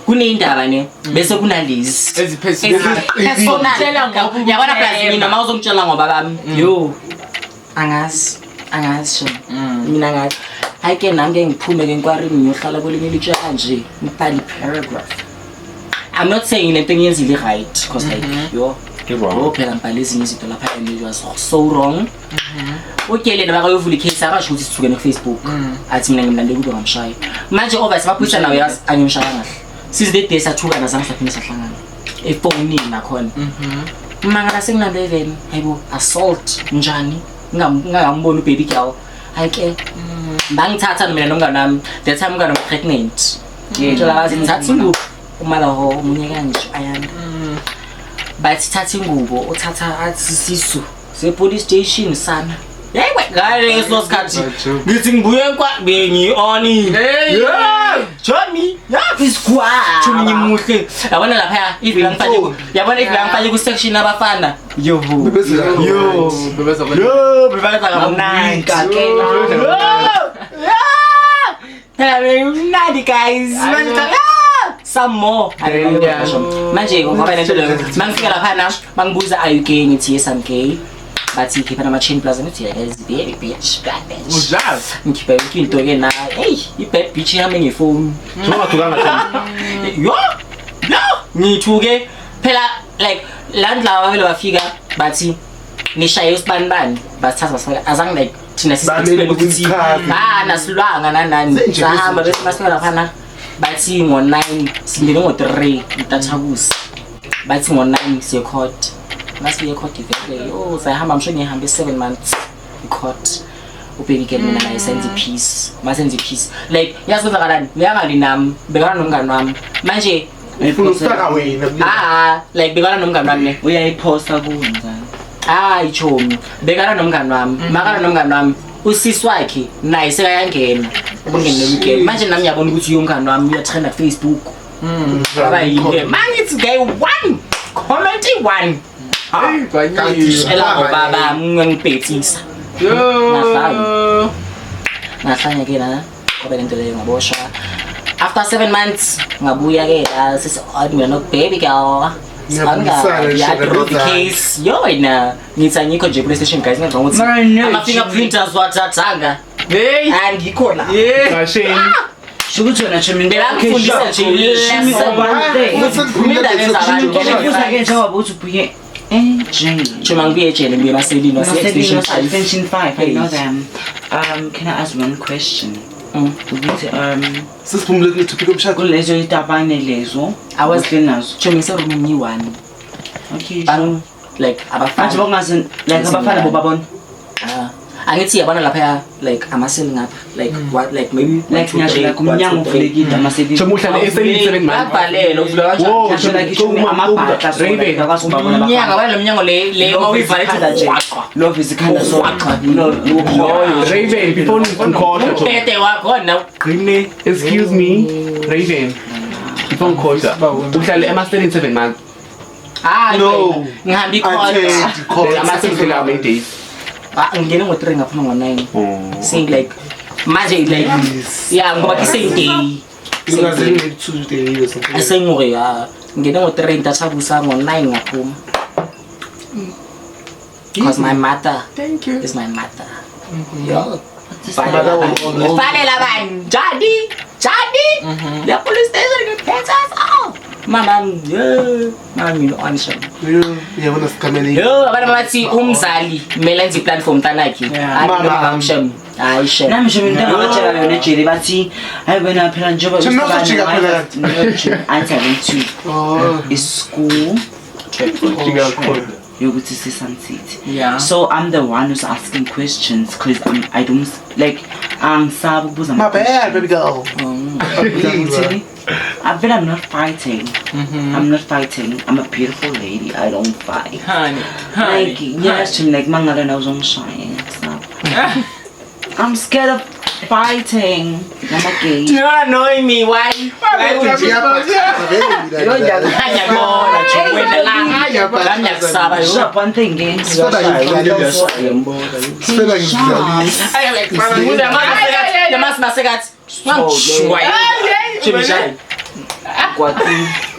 kuneyindaba ne bese kunalezi ezipesonal yabona plus mina mawuzongitshela ngoba bami yo angazi sho mina ngathi ayike nami ngiphume ke nkwarini ngiyohlala kwelinye ilitshe kanje ngibhale paragraph. I'm not saying lento ngiyenzile right because like yo phela ngibhale ezinye izinto lapha and it was so wrong. Ukele naba kayovula icase akasho ukuthi sithukene ku-Facebook athi mina ngimlandela ukuthi ngamshaya manje over sibaphutha nawe yazi angimshaya kahle since the day sathukana zange saphinde sahlangana efonini nakhona mangala sengilanda even hayibo assault njani ngingamboni ubaby girl ayike bangithatha mina nomngane nami that time ngane pregnant ngithola bathi ngithatha ingubo umalaho umunye kanje ayanda bathi thatha ingubo uthatha athi sisu se police station sana yewe ngale so sikhathi ngithi ngibuye bengi oni Johnny isikwa Johnny muhle yabona lapha ivila ngifake ku section abafana yo bebeza ngamnandi kakela nadi guys some more manje ngoba lento leyo mangifika lapha bangibuza are you gay ngithi yes I'm gay bathi khipha nama-chain plaza ngithi yes very bitch bad bitch ujaz ngikhipha yonke into ke na hey i-bad bitch yami ngefoni ungathukanga thina yo no ngithuke phela like landlawa vele bafika bathi nishaye usibani basithatha azange like thina sisibona ukuthi nasilwanga nanani sahamba bese masifika laphana bathi ngo-9 singene ngo-3 ntathakusi bathi ngo-9 siye-court masiye court event yo sayahamba msho ngihambe 7 months court ubaby girl mina naye senze peace masenze peace like yazozakalani uyangali nami bekana nomngane wami manje ufuna ukufaka wena like bekana nomngane wami uyayiposta kunjani ichomi bekana nomngane wami makana nomngane wami usisi wakhe naye sekayangena ubungene weekend manje nami ngiyabona ukuthi yomngane wami uyatrenda ku Facebook abayinde mangithi guy one comment one ela baba ngangibhethisa nahlanya ke la ngoba lento leyo ngaboshwa after 7 months ngabuya ke la mina no baby girl the case yo ina ngithi ngikho nje police station guys ngicabanga ukuthi ama fingerprinters wathathanga hey angikho la kasheni shukuthi wena chimini belakufundisa nje Chuma ejele ngibe maselini extension 5 I know them. Can I ask one question? Ukuthi sisiphumule kuthi umshado kulezo itabane lezo I was nazo chuma iseroom ngi1 okay like abafana manje bongazi like abafana bobabona angithi yabona lapha like amaseli ngapha like what like maybe like nyashela kumnyango uvulekile amaseli chomuhla le7 months abhalelo uvula kanjani nyashela ngisho amabhatla Raven akasubabona umnyango wale mnyango le mawivale nje love izikhanda so Raven before ngikhohle bete wakho na uqine excuse me Raven before ngikhohle uhlale emaselini 7 months no ngihambi khona amaselini fika how many days ngene ngo3 ngaphuma ngo9 saying like manje like yeah ngoba ke same day ingazini 2 days or something asengore ngene ngo3 ntathabusa ngo9 ngaphuma because my mother is my mother yo fanele abantu jadi la police station ngiphetha mama mama answer yabona sikamele yo abantu bathi umzali kumele enze platform tanakhe mama amshem hayi she nami nje mina ngakatshela yona ejele bathi hayi wena phela njengoba school yokuthi sisansithi so I'm the one who's asking questions because I don't like angisaba ukubuza my bad baby girl I feel I'm not fighting. I'm not fighting. I'm a beautiful lady. I don't fight. Honey. Like, yes, like, mangala na uzong shy. I'm scared of fighting. Do you not know me? Why? One thing again.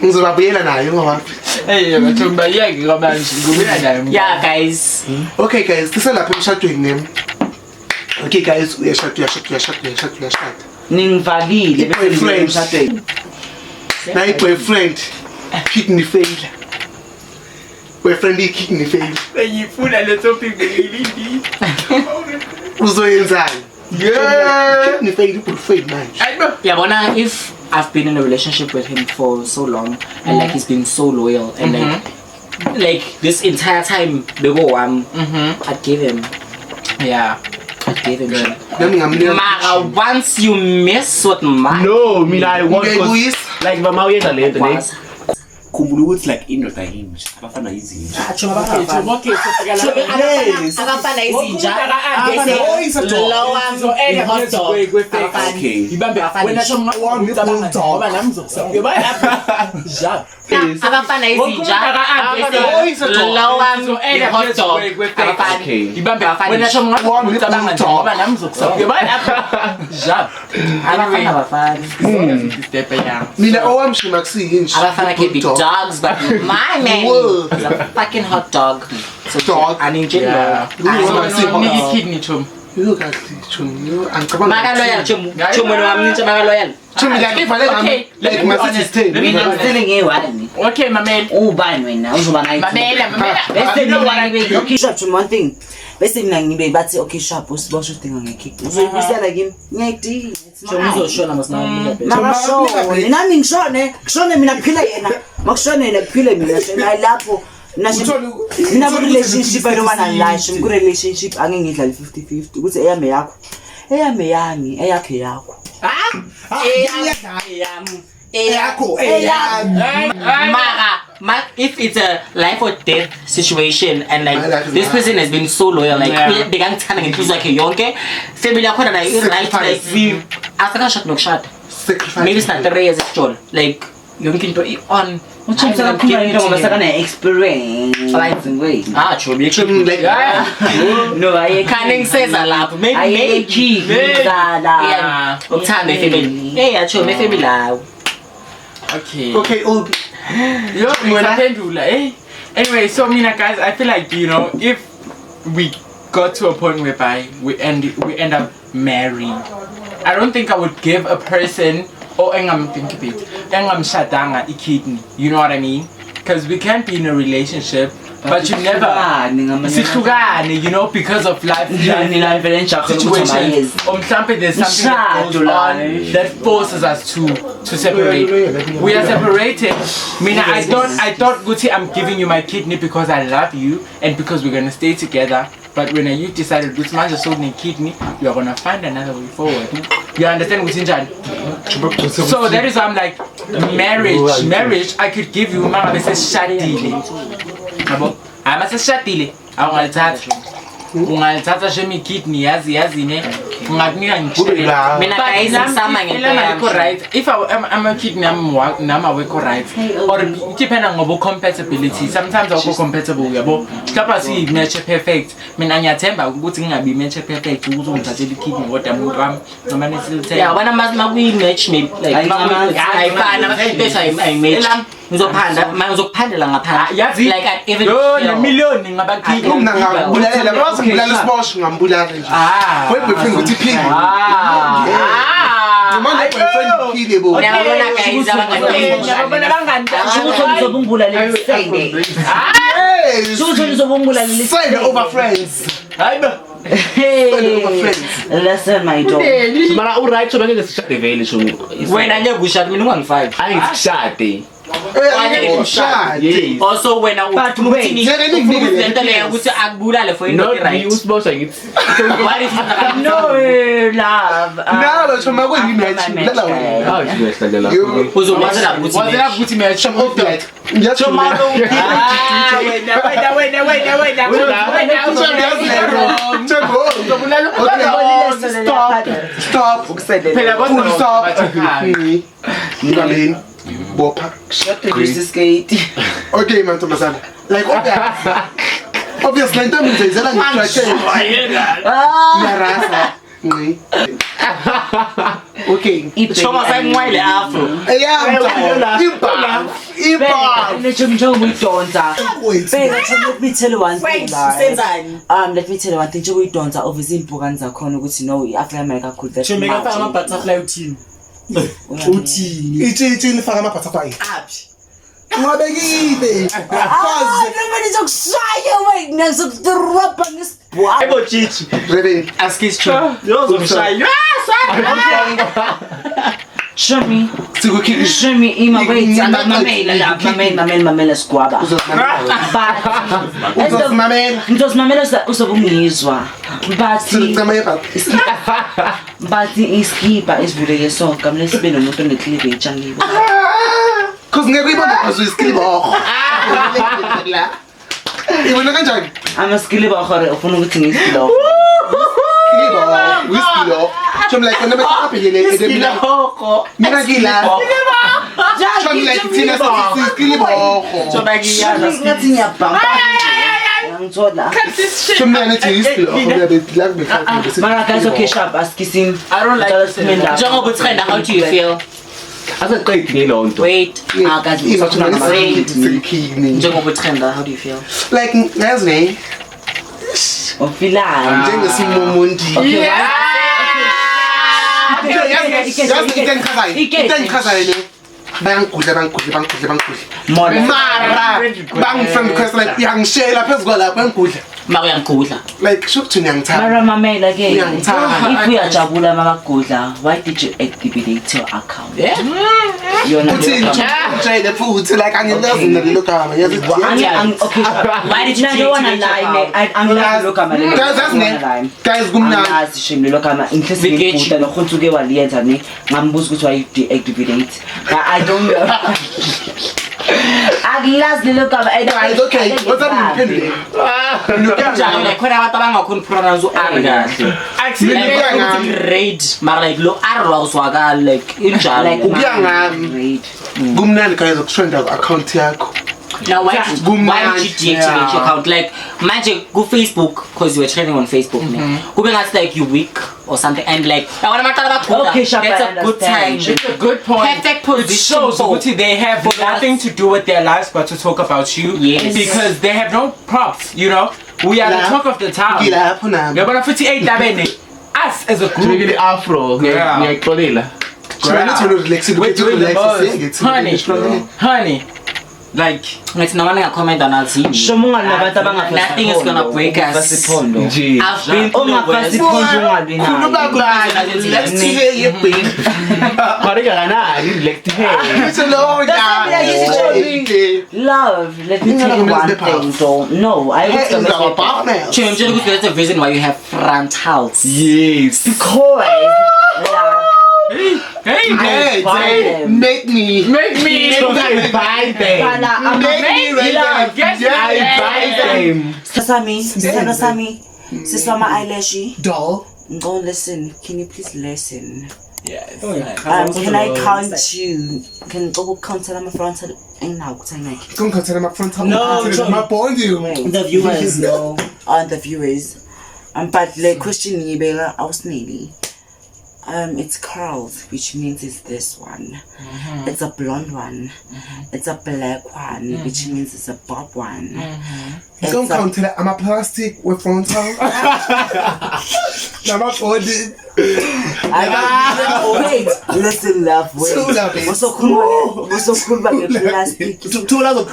Ngizobabuyela nayo ngoba. Yeah, guys. Okay guys, siselapha emshadweni nami. Okay guys, uyashada. Ningivalile boyfriend. My boyfriend kidney failure. Boyfriend kidney failure. Bengifuna leso phimbilini. Uzoyenzani? Yeah. Kidney failure boyfriend manje. Yeah, but if I've been in a relationship with him for so long and like he's been so loyal and like this entire time I'd give him. Yeah. I'd give him shit. Mara, once you mess with my No, I want like Mama uyenza lento ne. Khumbula ukuthi like indoda yini abafana izinja. abafana izinja bese Ibambe wena sho ngoba nami ngizokuba abafana izinja bese hot dog Ibambe wena sho ngoba nami ngizokuba abafana step down. mina owamshima kusiyinje. abafana ke big dogs, but my man is a fucking hot dog. So Dog. I need you. Yeah. So Niki kidney chum. Look at chum. Angicabanga. Maga loyal chum. Chum wena wami maga loyal. Chum Okay, like my sister. mina ngiselenge wani Okay, Mamela. ubani wena uzoba ngayi bese mina ngibe okay shop one thing bese mina ngibe bathi okay shop usibosho udinga ngekick uzoyibisela kimi ngiyayidinga Uzoshona masina. makashone nami ngishone mina kuphila yena makushone yena kuphile mina shema lapho mina ku relationship ayomana life ku relationship angengidlali 50-50 ukuthi eyame yakho eyame yani eyakhe yakho if it's a life or death situation and like this person has been so loyal, like bekangithanda ngenhliziyo yakhe yonke, family yakho na right, like we asakashot nokushada maybe it's not 3 years actual, like yonke into on uchimsa kakhulu into ngoba sakana experience true like no I can't say lapho maybe uthanda ifamily yacho ifamily lawo. Okay, Obi. Anyway, so Mina guys, I feel like if we got to a point whereby we end up married, I don't think I would give a person engam shadanga ikidney. You know what I mean? Because we can't be in a relationship, but you never because of life situations. There's something that goes on that forces us to separate. We are separated. Mina, I thought Guti, I'm giving you my kidney because I love you and because we're gonna stay together. But when you decided Guti man just sold me kidney, you are gonna find another way forward. You understand Guti? So that is why I'm like, marriage, I could give you mama shadile. I'm a shadile. Ungathatha shemi kidney yazi ne ungakunika ngishela mina guys sama ngento right. If I'm a kidney nama weko right or depend on compatibility. Sometimes I'm compatible yabo lapha si match perfect. Mina ngiyathemba ukuthi ngingabi match perfect ukuthi ngithathele kidney kodwa umuntu wami noma nesilithela yeah when I'm match maybe like ayifana bese I match ngizophandela ngaphandle like at even no million ngabakidney mina ngabulalela bazibulala isibosh ngambulala nje boyfriend ukuthi phile manje boyfriend phile bo yabona guys abangani Fight over friends. Listen my dog Mara right so bangeke sishade vele sho wena nje kushada mina ungangifaki angikushade Shadi. Also when I But wait, Not me usibosha ngithi. no love. Nalo choma kwengimatch. Lala wena. Hawu ngiyahlalela. uzobazela ukuthi Wazela ukuthi mina Choma obvious. Ngiyachoma. Stop. phela Full stop. kodwa Ngaleni. Bopha. Okay man Thomasana. Like obvious la into ngizayizela ngitrache. Yarasa. Ngi. Okay. Choma sayinqwele afro. Yeah. Ipa. Njengoba uyidonsa. Wait. Beka, let me tell you one thing. Wait, senzani? Let me tell you one thing. Njengoba uyidonsa obviously impukani zakhona ukuthi no i-Africa America could that. Chome ngafaka ama-butterfly uthini? Uthini? Ithi nifaka ama butterfly. Aphi? Ngabekile. Nobody zokushaya wait nazokudrapa ngesibwa. Hayibo chichi. Rebe. Askis cho. Yozomshaya. Show me Sikukhiki. Ima wait mamela squaba. Ngizozimamela usobungizwa. But iskipa isivule yesonka mina sibe nomuntu onecleavage angibo. Cause ngeke ibona cause iskilibokho. Ibona kanjani? Amaskiliba khore ufuna ukuthi ngisilokho. Iskilibokho. Chom like when abelele Iskilokho. Mina kila. Chom like thina iskilibokho. Ngathi ngiyabhamba. Ngithola. Chom like iskilibokho ngiyabethila kubekho. Mara guys okay sharp askisim. I don't like this. Njengoba uthanda, how do you feel? Asaqithi ngelonto. Wait. Guys, njengoba uthanda, how do you feel? Like ngazi Ofila. njengesimumundi. Bangigudla. Mara bangifriend because like uyangishela phezulu lapha bangigudla. Ma uyangigudla. Like shokuthi ngiyangithanda. Mara mamela ke. Uyangithanda. If uyajabula mamagudla, why did you activate your account? Yona Uthi njayile futhi like angilazi nalelo gama yazi. okay. Why did you I don't wanna lie. I'm not look at my Guys kumnandi. Angazi shimle lokho ama inhliziyo ngikuda nokhonto uke waliyenza ne ngambuza ukuthi why deactivate. I don't know. Agilazi lelo gama Guys okay. What's up ngiphendule? Njalo like khona abantu abangakhona pronounce u-R kahle. Like grade, mara like lo R lawuzwakala like injalo. Ukuya ngami. Kumnandi guys ukutrenda ku-account yakho. Now why did you deactivate your account? Like manje go Facebook because you were trending on Facebook. Kube ngathi like you weak or something and like Okay, Shaka, that's I a good time. understand. It's a good point. Perfect It position. shows Uti they have nothing to do with their lives but to talk about you. Yes. Because they have no props, you know. We are the talk of the town. Ngilapho nami. Yabona futhi 8 dabene. Us as a group. Ngibekile afro ngiyayixolela. We're doing the most. Honey. Like Ngathi noma ninga-comment anazi. Shomunga nabantu abangafasi. Nothing is gonna break us. Nje. I've been through the Ongafasi worst. phondo ungabi nayo. Let's see you been. Marika kanali like hey. It's a long Love, let me tell you one thing though. No, I was gonna say Chum, I'm just looking at the reason why you have frontals. Yes. because love. hey, Make me buy them. Kana buy them. Sesame, Sisama Eyelashi. doll. Go listen. Can you please listen? Yes. Can I count you? Can go count my frontal? Don't consider my front. No, my bond you. The viewers know. The viewers. But the question Nibela, I was nearly. It's curls, which means it's this one. It's a blonde one. It's a black one, which means it's a bob one. Don't count to that. I'm a plastic with frontal. I'm a body. Wait, listen, love. Wait. Too lovely. What's so cool? What's so cool about the plastic? Two love.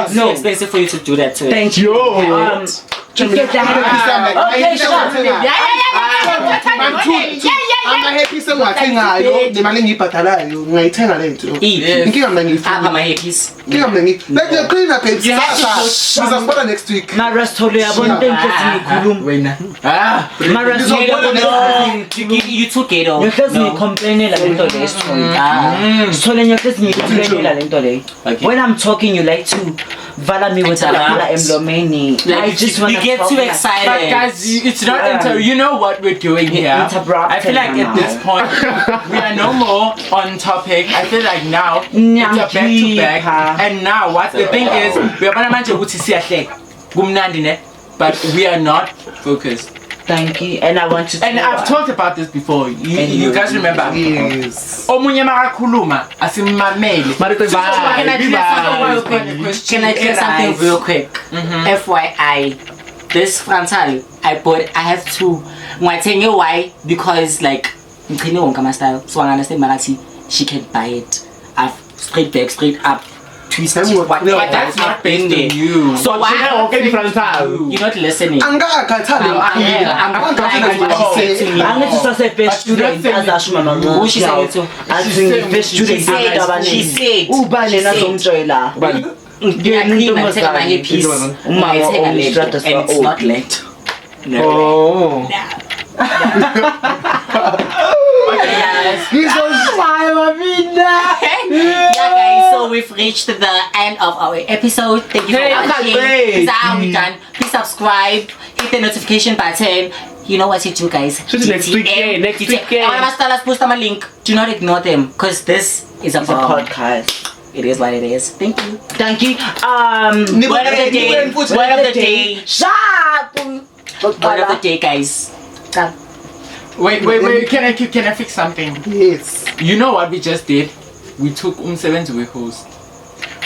It's so expensive for you to do that to it. Thank you. You get that. Okay, sure. ama-happy sengiwathengayo nemali engiyibhadalayo ngingayithenga le nto inkinga mna ngiyifuna ama-happies inkinga mna ngiyaqina babe ngizangibona next week marastolo yabona into engikhuluma wena you too ghetto ngiyohlezi ngicomplainela lento leyo sithole ngiyohlezi ngicomplainela lento leyo when I'm talking you like to vala me with a emlomeni I just want you get too excited but guys it's not you know what we're doing here I feel like at this point we are no more on topic I feel like now it's a back to back and now what the thing is we are manje ukuthi siyahleka kumnandi ne but we are not focused. Thank you, and I want to. And I've talked about this before. You guys remember? Yes. Omunye makakhuluma asimamele. Can I clear something real quick? FYI, this frontal I have two. Ngwathenge why? Because like ngicine wonke ama style. So I understand Marathi. She can buy it. Straight back, straight up. Twist it, but that's not based on you. So why you're not listening? I'm Yeah guys, so we've reached the end of our episode. Thank you for watching. This is how we done. Please subscribe, hit the notification button. You know what you do guys. Next weekend. Post my link. Do not ignore them because this is a podcast. It is what it is. Thank you. Thank you. Word of the day. Word of the day. Word of the day guys. Come. Wait, can I fix something? Yes. You know what we just did? We took umsebenzi we-host.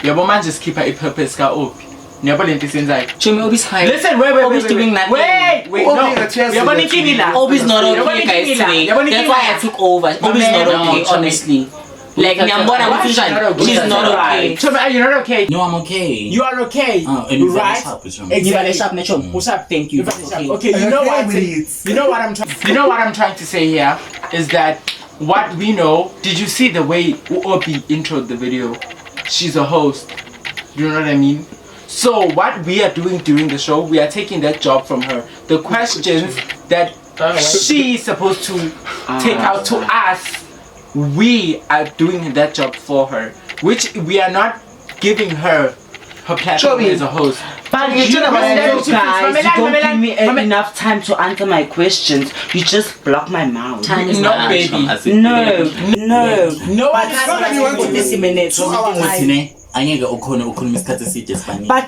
Yabo manje skipper i-purpose ka-Obi. Ngiyabo lento isenzayo. Jimmy, Obi's high. Listen, wait. Obi's doing nothing. Wait, no. Yabo nikingi la. Obi's not okay guys today. That's why I took over. Obi's not okay, honestly. Like, she's not okay. You're not okay. No, I'm okay. You are okay. And you right? Exactly. What's up? Thank you. Okay, you know what I'm trying to say here is that what we know, did you see the way Obi introed the video? She's a host. You know what I mean? So what we are doing during the show, we are taking that job from her. The questions that she's supposed to take out to us, we are doing that job for her, which we are not giving her platform as a host. But you guys, you don't give me enough time to answer my questions. You just block my mouth. Time is No, baby. No. But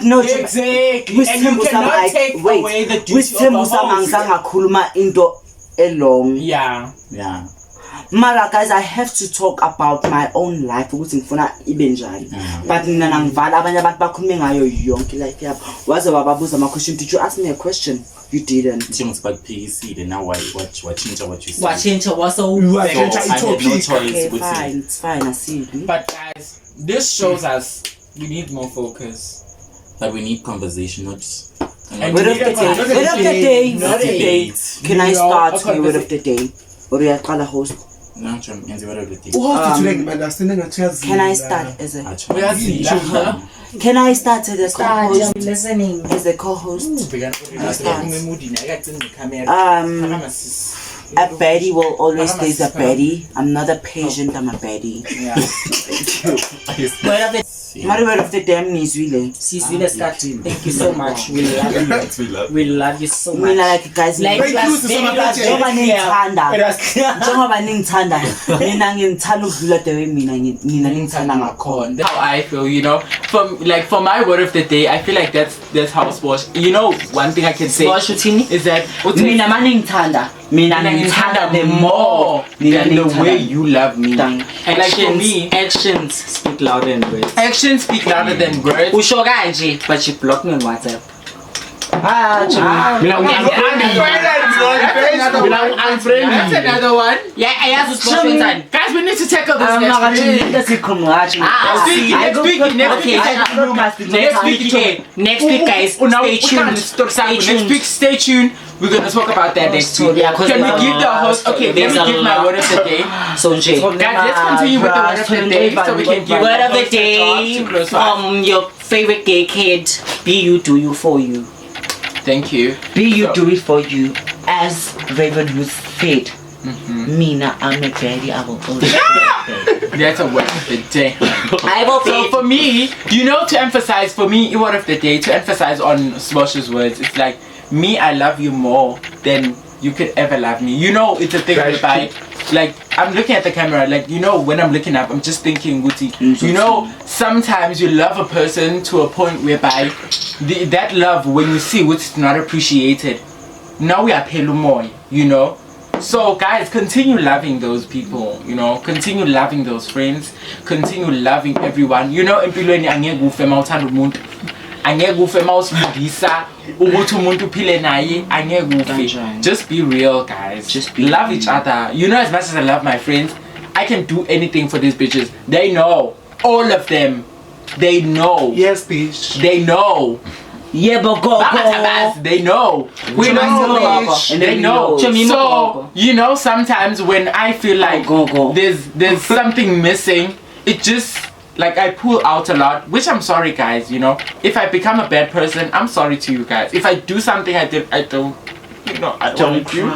no, Exactly. with And you cannot take away the duty of a host. Yeah. Mara guys, I have to talk about my own life ukuthi ngifuna ibe njani. But mina nangivala abanye abantu bakhulume ngayo yonke life yabo. Waze wababuza ama question. Did you ask me a question? You didn't. Now what change what you say? What change was so I had no choice. Okay, fine, it's fine. I see you. But guys, this shows us we need more focus. Like we need conversation, not And Word of the day. Not debate. Can I start okay, my word of the day? Or you call a host? No, I'm trying to word of the day. Can I start as a? Can I start as a co-host? listening. As a co-host? A baddie will always stay a baddie. I'm not a patient, I'm a baddie. Word of the My word of the damn is really. Thank you so much. We love you. We love you so I mean, much. like guys, Like njengoba ningithanda mina ngithanda ukudlula the way mina ngithanda ngakhona. How I feel, you know, for my word of the day, I feel like that's how sports. You know, one thing I can say is that Mina ngithanda them more than the way you love me. And like for me, actions speak louder than words. actions speak louder than words. Usho kanje, but you block me on WhatsApp. Mina unfriendly. That's another one. Yeah, I have to sponsor it. Guys, we need to tackle this I'm next not week. going to Next week, guys, stay tuned. Next week, stay tuned. We're gonna talk about that next week. Yeah, 'cause Can we give the host? Okay, let there's me a give my lot. word of the day. So, Jay, Guys, let's continue with the word of the day so we can give word of the host a day chance to close out. from your favorite gay kid. Be you, do you, for you. Thank you. Be you, do it for you. As Raven who's said, Mina, I'm a daddy, I will always That's a word of the day. I will So be. for me, you know, to emphasize, for me, word of the day, to emphasize on Smosha's words, it's like, me, I love you more than you could ever love me. You know, it's a thing whereby, like, I'm looking at the camera, like, you know, when I'm looking up, I'm just thinking, Guti, you know, sometimes you love a person to a point whereby that love, when you see what's not appreciated, now we are pelumoy, you know. So guys, continue loving those people, you know, continue loving those friends, continue loving everyone. You know, empilweni angeke ufe mawuthanda umuntu, angeke ufe mawusifundisa ukuthi umuntu uphile naye, angeke ufe. Just be real, guys. Just be love real. each other. You know, as much as I love my friends, I can do anything for these bitches. They know, all of them. They know. Yes, bitch. They know. Yeah, but go. They know. We know, bitch. And They then know. we know. So you know, sometimes when I feel like Go. there's something missing, it just like I pull out a lot. Which I'm sorry, guys. You know, if I become a bad person, I'm sorry to you guys. If I do something I don't, you know, I don't want to do.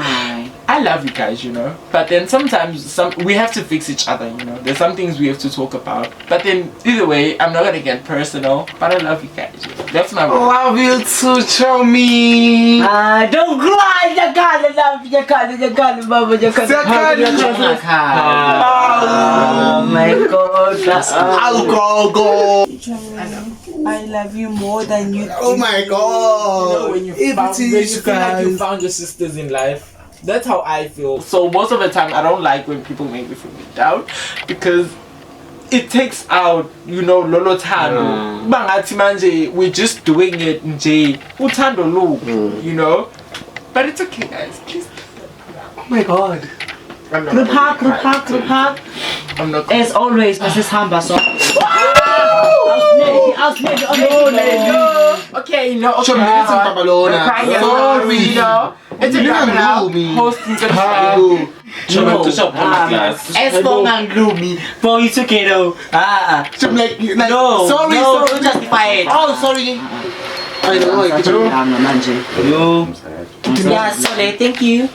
I love you guys, you know. But then sometimes we have to fix each other, you know. There's some things we have to talk about. But then either way, I'm not gonna get personal. But I love you guys. You know? That's my word. Love you too, Chomi. Don't cry, you gotta love, you gotta, mama, you Oh my God, that's I'll go. I love you more than you. Oh my God. When you If found, it when is, you feel like you guys. found your sisters in life. That's how I feel. So most of the time, I don't like when people make me feel down because it takes out, you know, lolo tando. Bangathi manje, we're just doing it nje. Utando lu, you know. But it's okay, guys. Please. Oh my God. I'm not Group gonna hug. cry. I'm not. As always, Mrs. Hamba, so. Okay, no. Okay, Show me this in Babalona. Sorry, you know. It's a You drama don't now. know me. Hosting the As long and gloomy. For you to get out. Like, No, sorry, no, sorry. don't justify it. Oh, sorry. I know. Yeah, sorry, thank you.